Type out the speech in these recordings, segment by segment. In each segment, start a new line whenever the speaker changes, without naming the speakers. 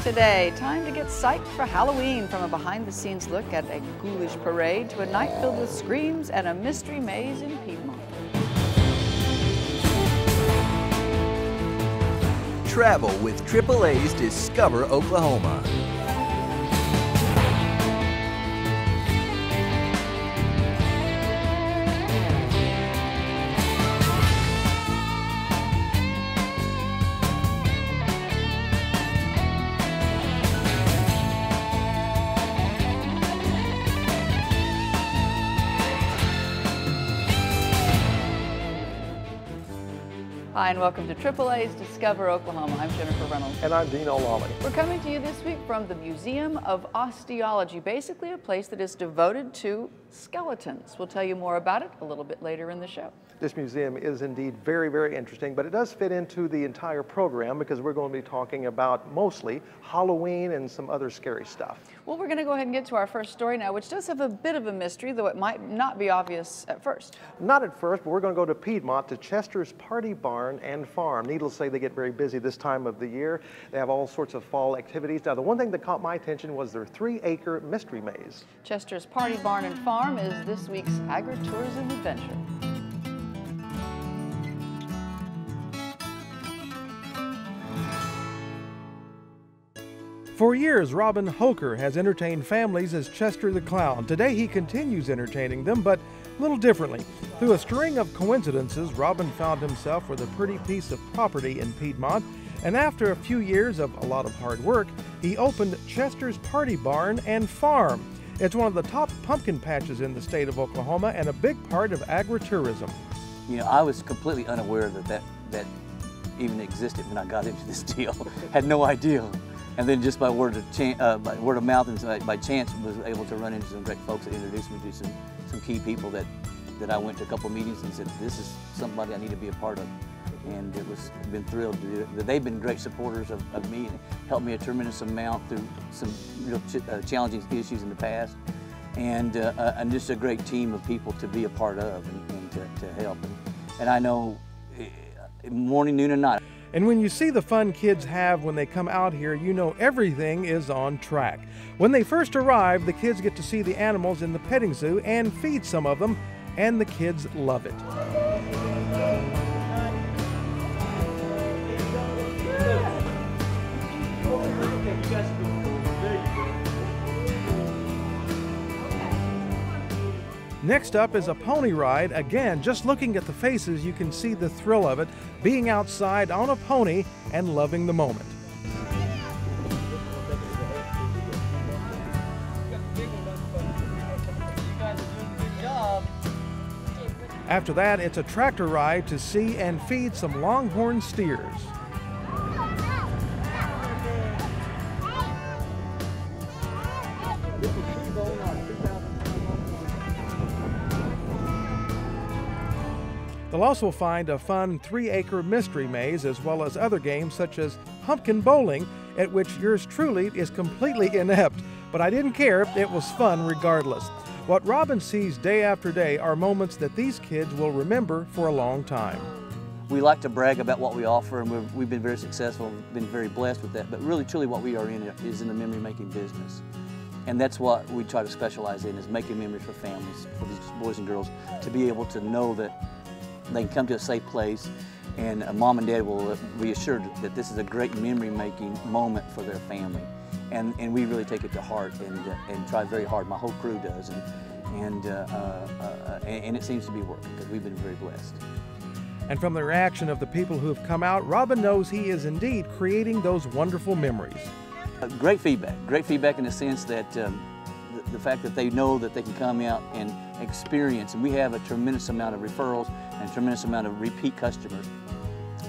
Today, time to get psyched for Halloween, from a behind-the-scenes look at a ghoulish parade to a night filled with screams and a mystery maze in Piedmont.
Travel with AAA's Discover Oklahoma.
Hi, and welcome to AAA's Discover Oklahoma. I'm Jennifer Reynolds.
And I'm Dean O'Lally.
We're coming to you this week from the Museum of Osteology, basically a place that is devoted to skeletons. We'll tell you more about it a little bit later in the show.
This museum is indeed very, very interesting, but it does fit into the entire program because we're going to be talking about mostly Halloween and some other scary stuff.
Well, we're going to go ahead and get to our first story now, which does have a bit of a mystery, though it might not be obvious at first.
Not at first, but we're going to go to Piedmont, to Chester's Party Barn and Farm. Needless to say, they get very busy this time of the year. They have all sorts of fall activities. Now, the one thing that caught my attention was their 3-acre mystery maze.
Chester's Party Barn and Farm is this week's agritourism adventure.
For years, Robin Holker has entertained families as Chester the Clown. Today, he continues entertaining them, but a little differently. Through a string of coincidences, Robin found himself with a pretty piece of property in Piedmont, and after a few years of a lot of hard work, he opened Chester's Party Barn and Farm. It's one of the top pumpkin patches in the state of Oklahoma and a big part of agritourism.
You know, I was completely unaware that even existed when I got into this deal. Had no idea. And then just by word of mouth and by chance was able to run into some great folks that introduced me to some key people that I went to a couple of meetings and said, this is somebody I need to be a part of. And been thrilled to do it. They've been great supporters of me and helped me a tremendous amount through some real challenging issues in the past. And just a great team of people to be a part of and to help. And I know morning, noon, and night.
And when you see the fun kids have when they come out here, you know everything is on track. When they first arrive, the kids get to see the animals in the petting zoo and feed some of them, and the kids love it. Next up is a pony ride. Again, just looking at the faces, you can see the thrill of it, being outside on a pony and loving the moment. After that, it's a tractor ride to see and feed some longhorn steers. They'll also find a fun 3-acre mystery maze, as well as other games such as pumpkin bowling, at which yours truly is completely inept. But I didn't care, it was fun regardless. What Robin sees day after day are moments that these kids will remember for a long time.
We like to brag about what we offer, and we've been very successful, been very blessed with that, but really truly what we are in is in the memory making business. And that's what we try to specialize in, is making memories for families, for these boys and girls, to be able to know that they can come to a safe place, and mom and dad will be assured that this is a great memory-making moment for their family. And we really take it to heart and try very hard. My whole crew does, and it seems to be working because we've been very blessed.
And from the reaction of the people who have come out, Robin knows he is indeed creating those wonderful memories.
Great feedback in the sense that the fact that they know that they can come out and experience, and we have a tremendous amount of referrals and a tremendous amount of repeat customers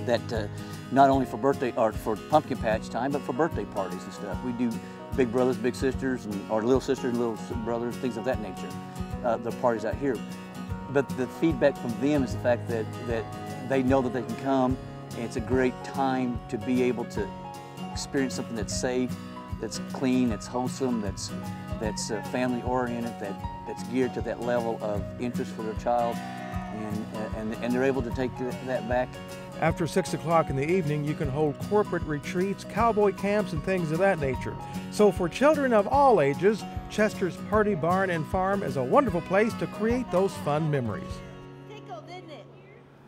that not only for birthday or for pumpkin patch time, but for birthday parties and stuff. We do big brothers, big sisters, or little sisters and little brothers, things of that nature, the parties out here. But the feedback from them is the fact that they know that they can come, and it's a great time to be able to experience something that's safe, that's clean, that's wholesome, that's family oriented, that's geared to that level of interest for their child. and they're able to take that back.
After 6 o'clock in the evening, you can hold corporate retreats, cowboy camps, and things of that nature. So for children of all ages, Chester's Party Barn and Farm is a wonderful place to create those fun memories.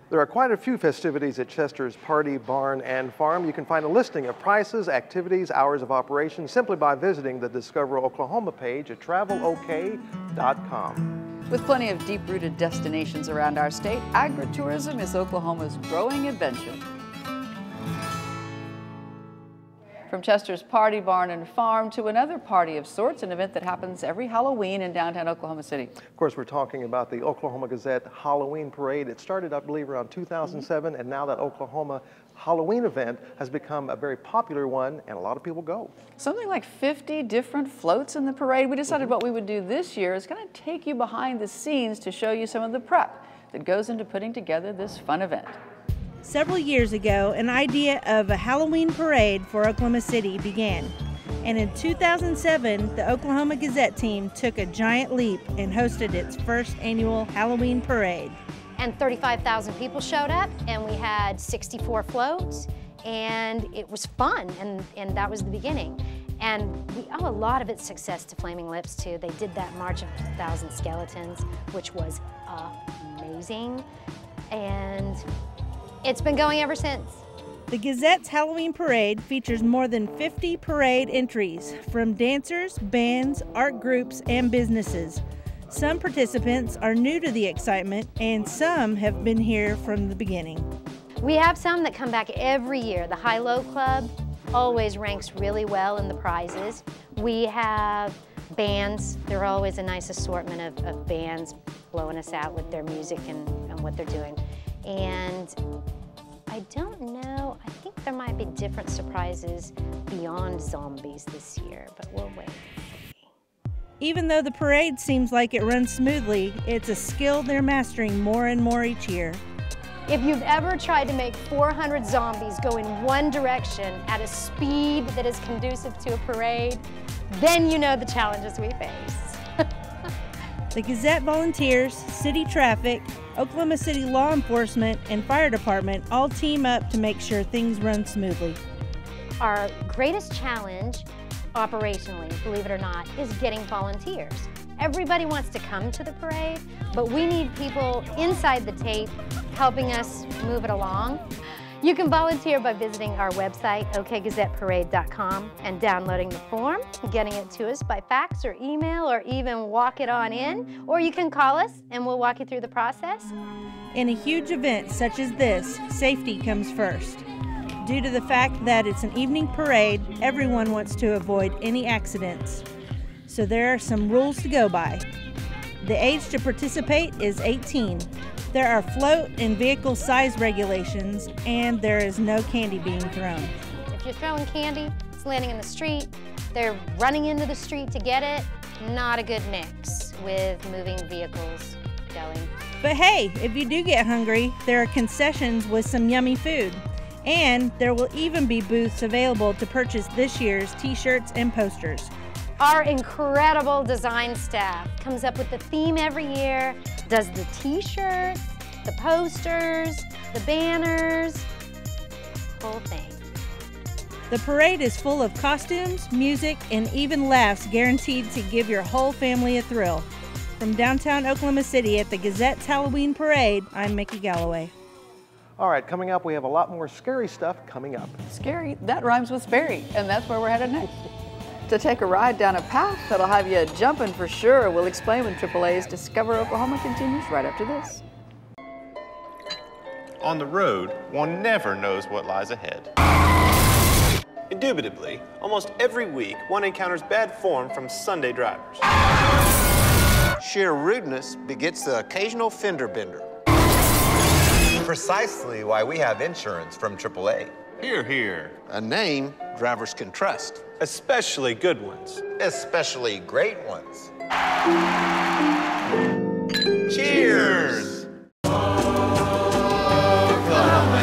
There are quite a few festivities at Chester's Party Barn and Farm. You can find a listing of prices, activities, hours of operation simply by visiting the Discover Oklahoma page at travelok.com.
With plenty of deep-rooted destinations around our state, agritourism is Oklahoma's growing adventure. From Chester's Party Barn and Farm to another party of sorts, an event that happens every Halloween in downtown Oklahoma City.
Of course, we're talking about the Oklahoma Gazette Halloween Parade. It started, I believe, around 2007, and now that Oklahoma Halloween event has become a very popular one, and a lot of people go.
Something like 50 different floats in the parade. We decided what we would do this year is kind of take you behind the scenes to show you some of the prep that goes into putting together this fun event.
Several years ago, an idea of a Halloween parade for Oklahoma City began. And in 2007, the Oklahoma Gazette team took a giant leap and hosted its first annual Halloween parade.
And 35,000 people showed up, and we had 64 floats, and it was fun, and that was the beginning. And we owe a lot of its success to Flaming Lips, too. They did that March of 1,000 Skeletons, which was amazing. And it's been going ever since.
The Gazette's Halloween Parade features more than 50 parade entries from dancers, bands, art groups, and businesses. Some participants are new to the excitement, and some have been here from the beginning.
We have some that come back every year. The High-Low Club always ranks really well in the prizes. We have bands. There are always a nice assortment of bands blowing us out with their music and what they're doing. And I don't know, I think there might be different surprises beyond zombies this year, but we'll wait.
Even though the parade seems like it runs smoothly, it's a skill they're mastering more and more each year.
If you've ever tried to make 400 zombies go in one direction at a speed that is conducive to a parade, then you know the challenges we face.
The Gazette volunteers, city traffic, Oklahoma City law enforcement, and fire department all team up to make sure things run smoothly.
Our greatest challenge, operationally, believe it or not, is getting volunteers. Everybody wants to come to the parade, but we need people inside the tape helping us move it along. You can volunteer by visiting our website, okgazetteparade.com, and downloading the form, getting it to us by fax or email, or even walk it on in, or you can call us and we'll walk you through the process.
In a huge event such as this, safety comes first. Due to the fact that it's an evening parade, everyone wants to avoid any accidents. So there are some rules to go by. The age to participate is 18. There are float and vehicle size regulations, and there is no candy being thrown.
If you're throwing candy, it's landing in the street, they're running into the street to get it, not a good mix with moving vehicles going.
But hey, if you do get hungry, there are concessions with some yummy food. And there will even be booths available to purchase this year's t-shirts and posters.
Our incredible design staff comes up with the theme every year, does the t-shirts, the posters, the banners, whole thing.
The parade is full of costumes, music, and even laughs guaranteed to give your whole family a thrill. From downtown Oklahoma City at the Gazette's Halloween Parade, I'm Mickey Galloway.
All right, coming up, we have a lot more scary stuff coming up.
Scary, that rhymes with Sperry, and that's where we're headed next. To take a ride down a path that'll have you jumping for sure. We'll explain when AAA's Discover Oklahoma continues right after this.
On the road, one never knows what lies ahead. Indubitably, almost every week, one encounters bad form from Sunday drivers.
Sheer rudeness begets the occasional fender bender.
Precisely why we have insurance from AAA.
Hear, hear.
A name drivers can trust.
Especially good ones.
Especially great ones.
Cheers!
Oklahoma,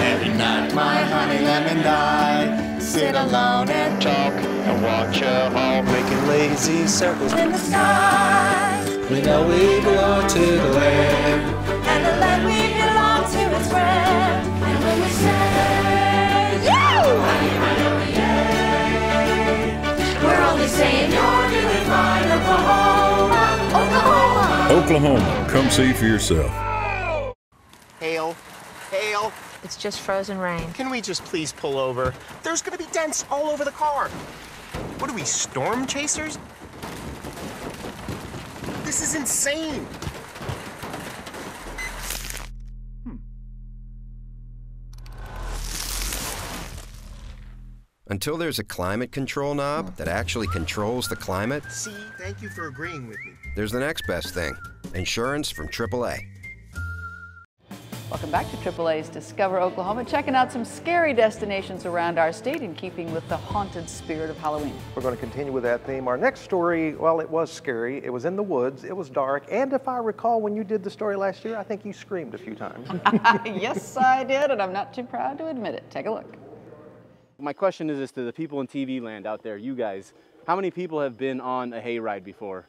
every night, my honey lemon die. Sit alone and talk and watch a hawk making lazy circles in the sky. We know we belong to the land, and the land
we belong to its brand. And when we say, we're only saying you're doing fine, Oklahoma, Oklahoma.
Oklahoma, come see for yourself.
Hail, hail.
It's just frozen rain.
Can we just please pull over? There's gonna be dents all over the car. What are we, storm chasers? This is insane.
Until there's a climate control knob that actually controls the climate,
See, thank you for agreeing with me.
there's the next best thing, insurance from AAA.
Welcome back to AAA's Discover Oklahoma, checking out some scary destinations around our state in keeping with the haunted spirit of Halloween.
We're going to continue with that theme. Our next story, well, it was scary. It was in the woods. It was dark. And if I recall, when you did the story last year, I think you screamed a few times.
Yes, I did, and I'm not too proud to admit it. Take a look.
My question is this to the people in TV land out there, you guys. How many people have been on a hayride before?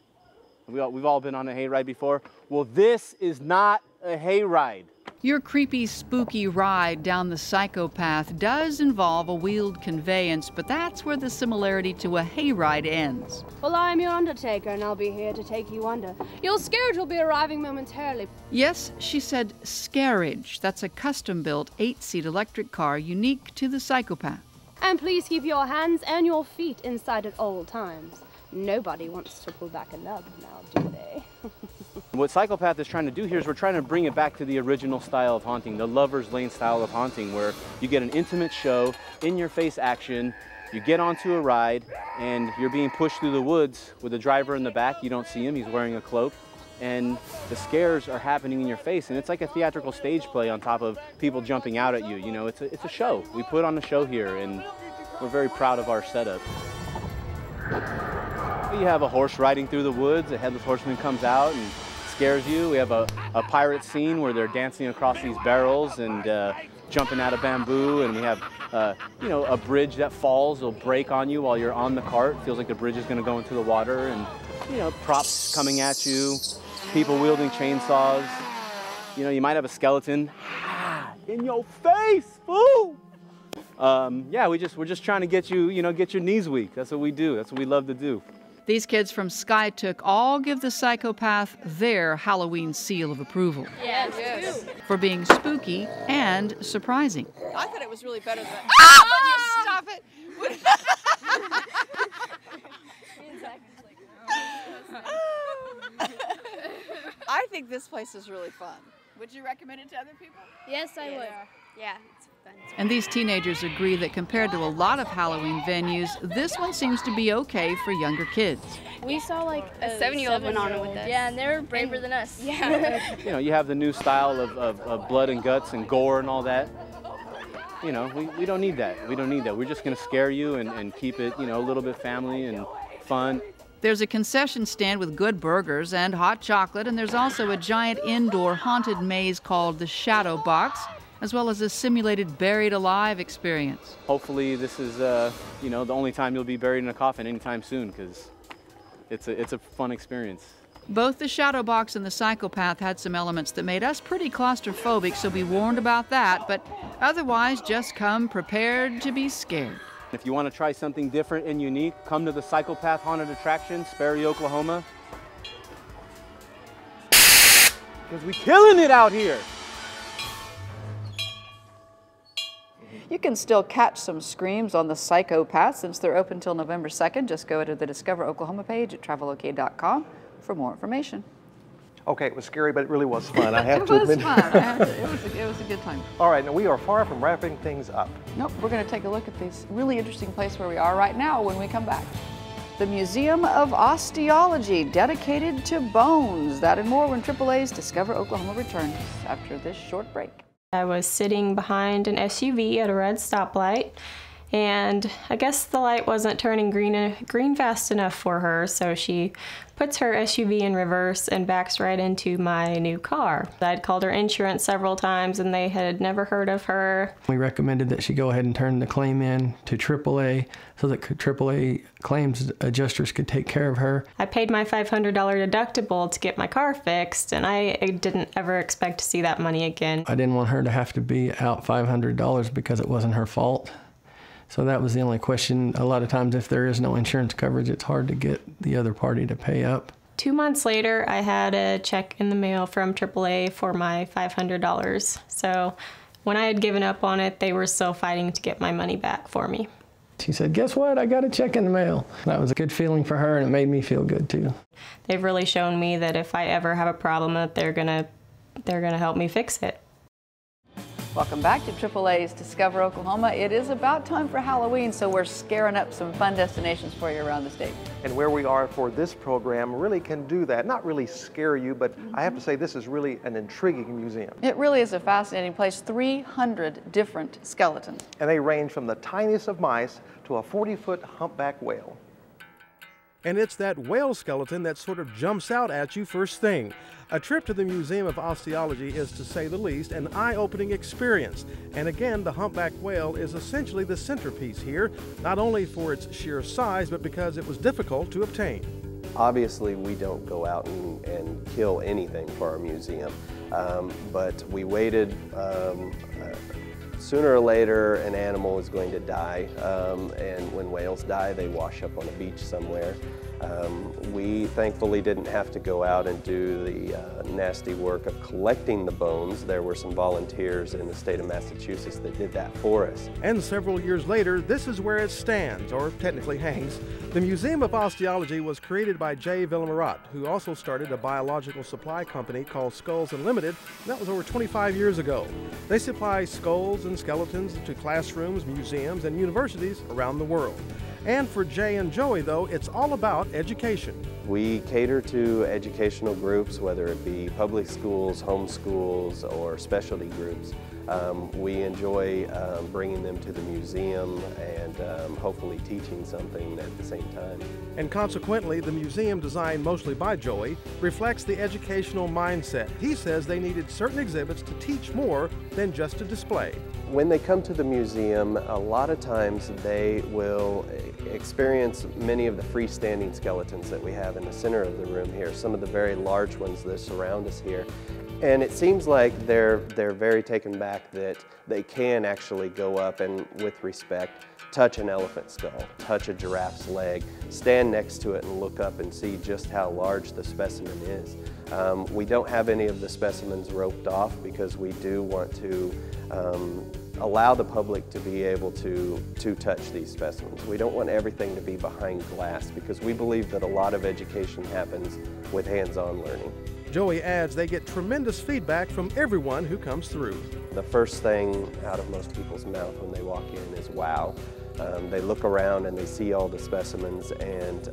We've all been on a hayride before. Well, this is not a hayride.
Your creepy, spooky ride down the psychopath does involve a wheeled conveyance, but that's where the similarity to a hayride ends.
Well, I'm your undertaker, and I'll be here to take you under. Your scourge will be arriving momentarily.
Yes, she said scarage. That's a custom-built 8-seat electric car unique to the psychopath.
And please keep your hands and your feet inside at all times. Nobody wants to pull back a nub now, do they?
What Psychopath is trying to do here is we're trying to bring it back to the original style of haunting, the Lover's Lane style of haunting, where you get an intimate show, in-your-face action, you get onto a ride, and you're being pushed through the woods with a driver in the back. You don't see him, he's wearing a cloak, and the scares are happening in your face, and it's like a theatrical stage play on top of people jumping out at you. You know, it's a show. We put on a show here, and we're very proud of our setup. You have a horse riding through the woods, a headless horseman comes out and scares you. We have a pirate scene where they're dancing across these barrels and jumping out of bamboo, and we have you know, a bridge that falls, will break on you while you're on the cart. Feels like the bridge is going to go into the water, and you know, props coming at you, people wielding chainsaws. You know, you might have a skeleton in your face, fool! Yeah, we're just trying to get you, you know, get your knees weak. That's what we do. That's what we love to do.
These kids from Skytook all give the psychopath their Halloween seal of approval.
Yes.
For being spooky and surprising.
I thought it was really better than.
Ah! You stop it!
I think this place is really fun. Would you recommend it to other people?
Yes, I would. Yeah, it's fun.
And these teenagers agree that compared to a lot of Halloween venues, this one seems to be okay for younger kids.
We saw like
A 7-year-old went on it with us.
Yeah, and they were braver than us.
Yeah.
You know, you have the new style of blood and guts and gore and all that. You know, we don't need that. We don't need that. We're just going to scare you and keep it, you know, a little bit family and fun.
There's a concession stand with good burgers and hot chocolate, and there's also a giant indoor haunted maze called the Shadow Box, as well as a simulated buried alive experience.
Hopefully this is, you know, the only time you'll be buried in a coffin anytime soon, because it's a fun experience.
Both the Shadow Box and the Psychopath had some elements that made us pretty claustrophobic, so be warned about that, but otherwise just come prepared to be scared.
If you want to try something different and unique, come to the Psychopath Haunted Attraction, Sperry, Oklahoma. Because we killing it out here.
You can still catch some screams on the Psychopath since they're open till November 2nd. Just go to the Discover Oklahoma page at travelok.com for more information.
Okay, it was scary, but it really was fun. I have
It
to
was
admit.
fun. It was a good time.
All right, now we are far from wrapping things up.
Nope, we're going to take a look at this really interesting place where we are right now when we come back. The Museum of Osteology, dedicated to bones. That and more when AAA's Discover Oklahoma returns after this short break.
I was sitting behind an SUV at a red stoplight, and I guess the light wasn't turning green fast enough for her, so she puts her SUV in reverse and backs right into my new car. I'd called her insurance several times and they had never heard of her.
We recommended that she go ahead and turn the claim in to AAA so that AAA claims adjusters could take care of her.
I paid my $500 deductible to get my car fixed, and I didn't ever expect to see that money again.
I didn't want her to have to be out $500 because it wasn't her fault. So that was the only question. A lot of times if there is no insurance coverage, it's hard to get the other party to pay up.
2 months later, I had a check in the mail from AAA for my $500. So when I had given up on it, they were still fighting to get my money back for me.
She said, "Guess what? I got a check in the mail." That was a good feeling for her, and it made me feel good too.
They've really shown me that if I ever have a problem, that they're gonna help me fix it.
Welcome back to AAA's Discover Oklahoma. It is about time for Halloween, so we're scaring up some fun destinations for you around the state.
And where we are for this program really can do that. Not really scare you, but I have to say this is really an intriguing museum.
It really is a fascinating place. 300 different skeletons.
And they range from the tiniest of mice to a 40-foot humpback whale.
And it's that whale skeleton that sort of jumps out at you first thing. A trip to the Museum of Osteology is, to say the least, an eye-opening experience. And again, the humpback whale is essentially the centerpiece here, not only for its sheer size, but because it was difficult to obtain.
Obviously, we don't go out and kill anything for our museum, but we waited. Sooner or later, an animal is going to die, and when whales die, they wash up on a beach somewhere. We thankfully didn't have to go out and do the nasty work of collecting the bones. There were some volunteers in the state of Massachusetts that did that for us.
And several years later, this is where it stands, or technically hangs. The Museum of Osteology was created by Jay Villamarat, who also started a biological supply company called Skulls Unlimited. That was over 25 years ago. They supply skulls and skeletons to classrooms, museums, and universities around the world. And for Jay and Joey, though, it's all about education.
We cater to educational groups, whether it be public schools, home schools, or specialty groups. We enjoy bringing them to the museum and hopefully teaching something at the same time.
And consequently, the museum, designed mostly by Joey, reflects the educational mindset. He says they needed certain exhibits to teach more than just to display.
When they come to the museum, a lot of times they will experience many of the freestanding skeletons that we have in the center of the room here, some of the very large ones that surround us here. And it seems like they're very taken back that they can actually go up and, with respect, touch an elephant skull, touch a giraffe's leg, stand next to it and look up and see just how large the specimen is. We don't have any of the specimens roped off because we do want to allow the public to be able to touch these specimens. We don't want everything to be behind glass because we believe that a lot of education happens with hands-on learning.
Joey adds they get tremendous feedback from everyone who comes through.
The first thing out of most people's mouth when they walk in is wow. They look around and they see all the specimens, and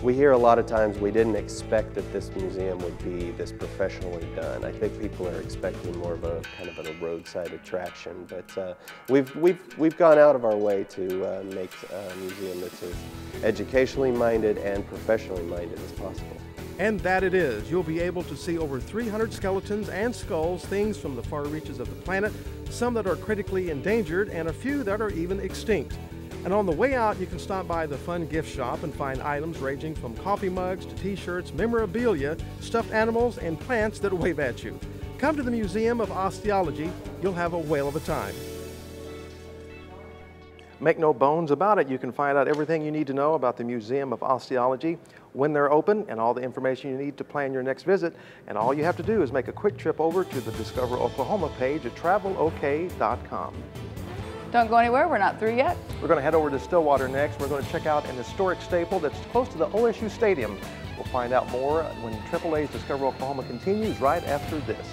we hear a lot of times we didn't expect that this museum would be this professionally done. I think people are expecting more of a kind of a roadside attraction, but we've gone out of our way to make a museum that's as educationally minded and professionally minded as possible.
And that it is. You'll be able to see over 300 skeletons and skulls, things from the far reaches of the planet, some that are critically endangered, and a few that are even extinct. And on the way out, you can stop by the fun gift shop and find items ranging from coffee mugs to t-shirts, memorabilia, stuffed animals, and plants that wave at you. Come to the Museum of Osteology. You'll have a whale of a time.
Make no bones about it, you can find out everything you need to know about the Museum of Osteology, when they're open, and all the information you need to plan your next visit. And all you have to do is make a quick trip over to the Discover Oklahoma page at travelok.com.
Don't go anywhere, we're not through yet.
We're going to head over to Stillwater next. We're going to check out an historic staple that's close to the OSU Stadium. We'll find out more when AAA's Discover Oklahoma continues right after this.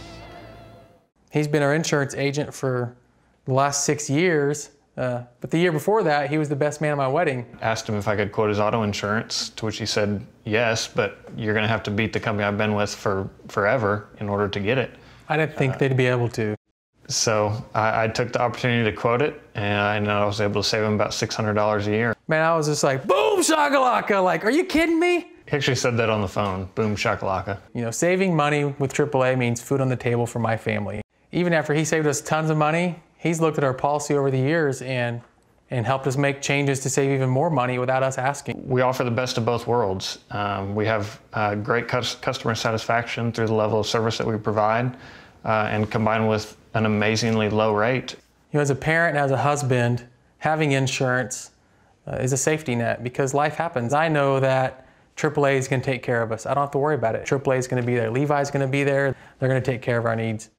He's been our insurance agent for the last 6 years. But the year before that, he was the best man at my wedding.
Asked him if I could quote his auto insurance, to which he said, yes, but you're going to have to beat the company I've been with for forever in order to get it.
I didn't think they'd be able to.
So I took the opportunity to quote it, and I know I was able to save him about $600 a year.
Man, I was just like, boom shakalaka, like, are you kidding me?
He actually said that on the phone, boom shakalaka.
You know, saving money with AAA means food on the table for my family. Even after he saved us tons of money, he's looked at our policy over the years and helped us make changes to save even more money without us asking.
We offer the best of both worlds. We have great customer satisfaction through the level of service that we provide, and combined with an amazingly low rate.
You know, as a parent and as a husband, having insurance is a safety net because life happens. I know that AAA is going to take care of us. I don't have to worry about it. AAA is going to be there. Levi's going to be there. They're going to take care of our needs.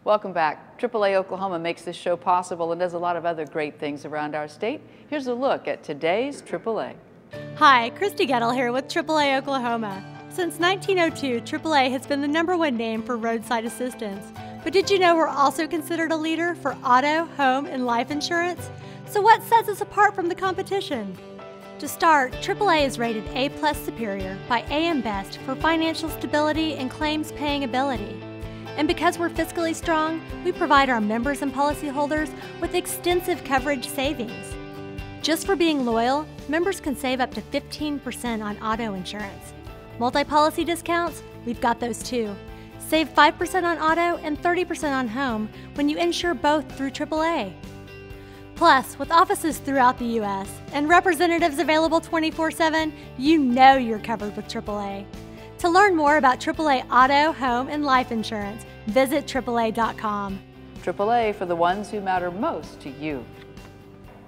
Welcome back. AAA Oklahoma makes this show possible and does a lot of other great things around our state. Here's a look at today's AAA.
Hi, Christy Gettle here with AAA Oklahoma. Since 1902, AAA has been the #1 name for roadside assistance. But did you know we're also considered a leader for auto, home, and life insurance? So what sets us apart from the competition? To start, AAA is rated A+ Superior by AM Best for financial stability and claims paying ability. And because we're fiscally strong, we provide our members and policyholders with extensive coverage savings. Just for being loyal, members can save up to 15% on auto insurance. Multi-policy discounts? We've got those too. Save 5% on auto and 30% on home when you insure both through AAA. Plus, with offices throughout the U.S. and representatives available 24/7, you know you're covered with AAA. To learn more about AAA auto, home, and life insurance, visit AAA.com.
AAA for the ones who matter most to you.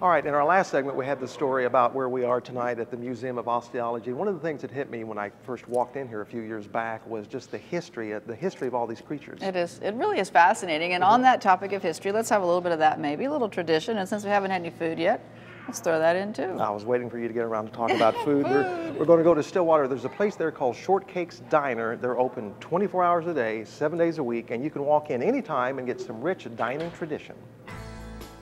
All right, in our last segment, we had the story about where we are tonight at the Museum of Osteology. One of the things that hit me when I first walked in here a few years back was just the history of all these creatures.
It really is fascinating. And on that topic of history, let's have a little bit of that maybe, a little tradition. And since we haven't had any food yet, let's throw that in too.
I was waiting for you to get around to talk about food. We're going to go to Stillwater. There's a place there called Shortcakes Diner. They're open 24 hours a day, 7 days a week, and you can walk in anytime and get some rich dining tradition.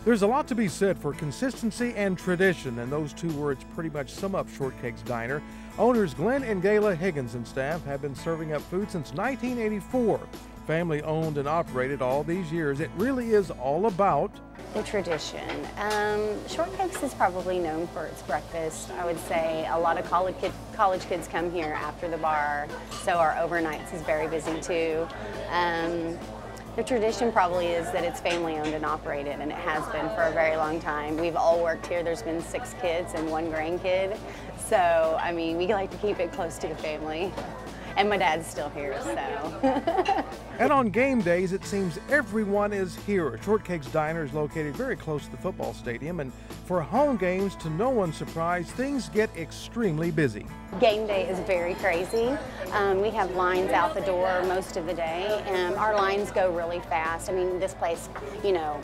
There's a lot to be said for consistency and tradition, and those two words pretty much sum up Shortcakes Diner. Owners Glenn and Gayla Higgins and staff have been serving up food since 1984. Family owned and operated all these years. It really is all about
the tradition. Shortcakes is probably known for its breakfast. I would say a lot of college kids come here after the bar, so our overnights is very busy too. The tradition probably is that it's family owned and operated, and it has been for a very long time. We've all worked here. There's been 6 kids and 1 grandkid. So, I mean, we like to keep it close to the family. And my dad's still here, so.
And on game days, it seems everyone is here. Shortcakes Diner is located very close to the football stadium, and for home games, to no one's surprise, things get extremely busy.
Game day is very crazy. We have lines out the door most of the day, and our lines go really fast. I mean, this place, you know,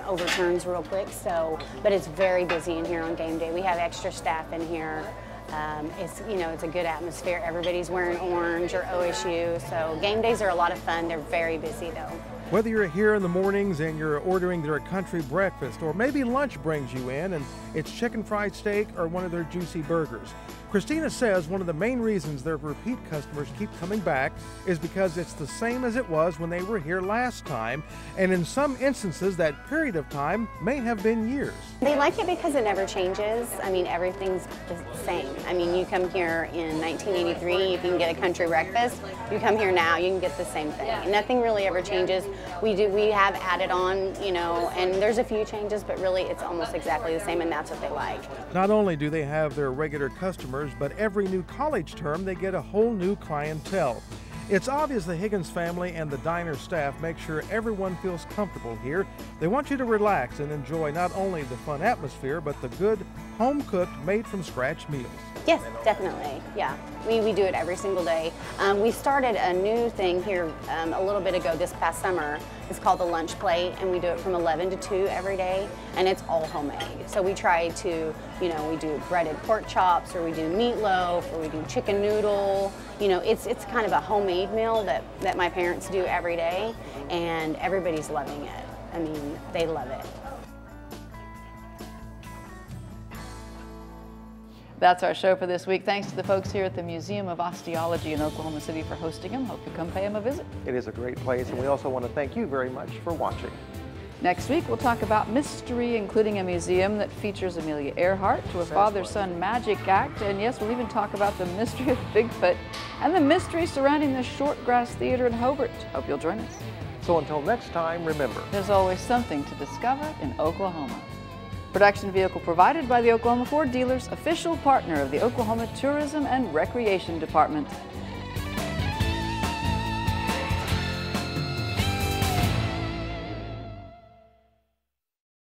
overturns real quick, so, but it's very busy in here on game day. We have extra staff in here. It's a good atmosphere. Everybody's wearing orange or OSU, so game days are a lot of fun. They're very busy though.
Whether you're here in the mornings and you're ordering their country breakfast, or maybe lunch brings you in and it's chicken fried steak or one of their juicy burgers. Christina says one of the main reasons their repeat customers keep coming back is because it's the same as it was when they were here last time, and in some instances that period of time may have been years.
They like it because it never changes. I mean, everything's the same. I mean, you come here in 1983, you can get a country breakfast. You come here now, you can get the same thing. Nothing really ever changes. We have added on, you know, and there's a few changes, but really it's almost exactly the same, and that's what they like.
Not only do they have their regular customers, but every new college term they get a whole new clientele. It's obvious the Higgins family and the diner staff make sure everyone feels comfortable here. They want you to relax and enjoy not only the fun atmosphere, but the good home-cooked, made-from-scratch meals.
Yes, definitely. Yeah, we do it every single day. We started a new thing here a little bit ago this past summer. It's called the lunch plate, and we do it from 11 to 2 every day, and it's all homemade. So we try to, we do breaded pork chops, or we do meatloaf, or we do chicken noodle. It's kind of a homemade meal that my parents do every day, and everybody's loving it. I mean, they love it.
That's our show for this week. Thanks to the folks here at the Museum of Osteology in Oklahoma City for hosting them. Hope you come pay them a visit.
It is a great place, and we also want to thank you very much for watching.
Next week, we'll talk about mystery, including a museum that features Amelia Earhart to a father-son magic act. And yes, we'll even talk about the mystery of Bigfoot and the mystery surrounding the Shortgrass Theater in Hobart. Hope you'll join us.
So until next time, remember,
there's always something to discover in Oklahoma. Production vehicle provided by the Oklahoma Ford Dealers, official partner of the Oklahoma Tourism and Recreation Department.